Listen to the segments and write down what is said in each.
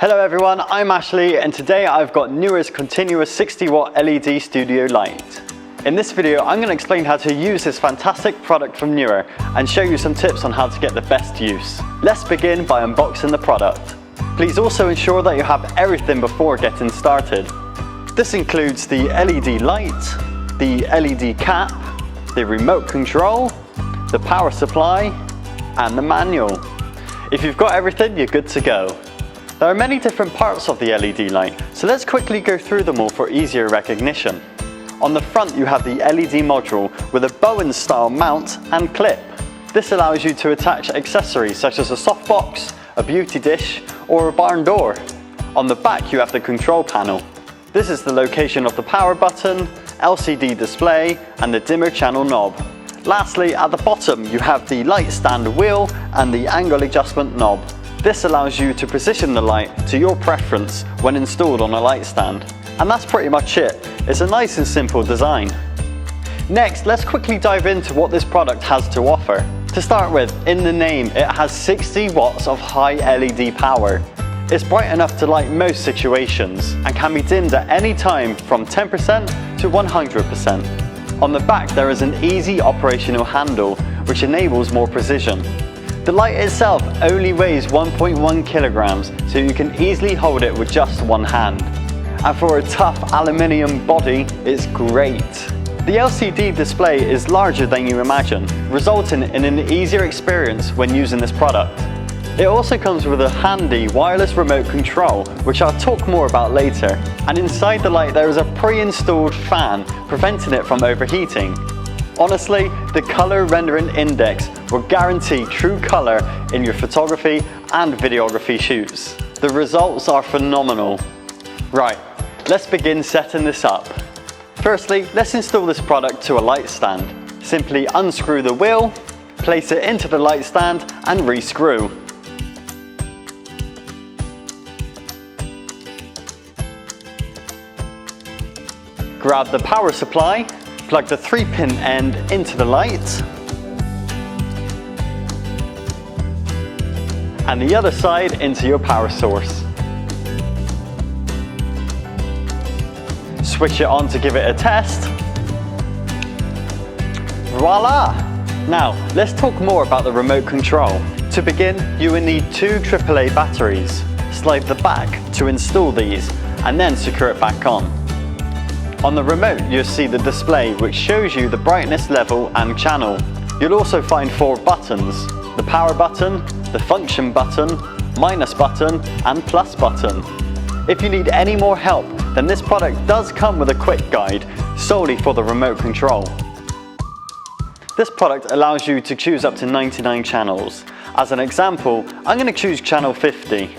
Hello everyone, I'm Ashlee and today I've got Neewer's continuous 60 watt LED studio light. In this video I'm going to explain how to use this fantastic product from Neewer and show you some tips on how to get the best use. Let's begin by unboxing the product. Please also ensure that you have everything before getting started. This includes the LED light, the LED cap, the remote control, the power supply and the manual. If you've got everything, you're good to go. There are many different parts of the LED light, so let's quickly go through them all for easier recognition. On the front you have the LED module with a Bowen style mount and clip. This allows you to attach accessories such as a softbox, a beauty dish or a barn door. On the back you have the control panel. This is the location of the power button, LCD display and the dimmer channel knob. Lastly, at the bottom you have the light stand wheel and the angle adjustment knob. This allows you to position the light to your preference when installed on a light stand. And that's pretty much it. It's a nice and simple design. Next, let's quickly dive into what this product has to offer. To start with, in the name, it has 60 watts of high LED power. It's bright enough to light most situations and can be dimmed at any time from 10% to 100%. On the back there is an easy operational handle which enables more precision. The light itself only weighs 1.1 kilograms, so you can easily hold it with just one hand. And for a tough aluminium body, it's great. The LCD display is larger than you imagine, resulting in an easier experience when using this product. It also comes with a handy wireless remote control, which I'll talk more about later. And inside the light there is a pre-installed fan, preventing it from overheating. Honestly, the color rendering index will guarantee true color in your photography and videography shoots. The results are phenomenal. Right, let's begin setting this up. Firstly, let's install this product to a light stand. Simply unscrew the wheel, place it into the light stand and rescrew. Grab the power supply, plug the 3-pin end into the light and the other side into your power source. Switch it on to give it a test. Voila! Now, let's talk more about the remote control. To begin, you will need 2 AAA batteries. Slide the back to install these and then secure it back on. On the remote, you'll see the display which shows you the brightness level and channel. You'll also find 4 buttons: the power button, the function button, minus button and plus button. If you need any more help, then this product does come with a quick guide solely for the remote control. This product allows you to choose up to 99 channels. As an example, I'm going to choose channel 50.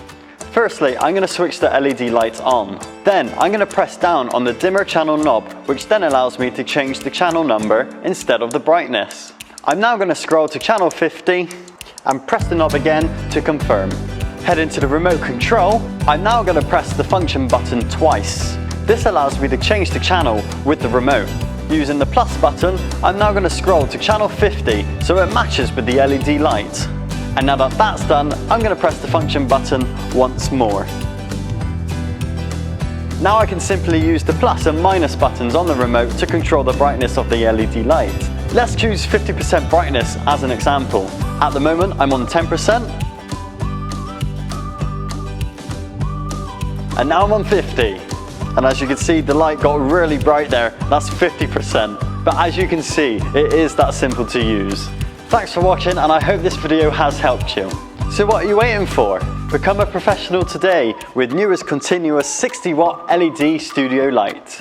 Firstly, I'm going to switch the LED lights on. Then I'm going to press down on the dimmer channel knob, which then allows me to change the channel number instead of the brightness. I'm now going to scroll to channel 50 and press the knob again to confirm. Head into the remote control. I'm now going to press the function button twice. This allows me to change the channel with the remote. Using the plus button, I'm now going to scroll to channel 50 so it matches with the LED light. And now that that's done, I'm going to press the function button once more. Now I can simply use the plus and minus buttons on the remote to control the brightness of the LED light. Let's choose 50% brightness as an example. At the moment I'm on 10%. And now I'm on 50. And as you can see, the light got really bright there. That's 50%. But as you can see, it is that simple to use. Thanks for watching and I hope this video has helped you. So what are you waiting for? Become a professional today with Neewer's continuous 60 watt LED studio light.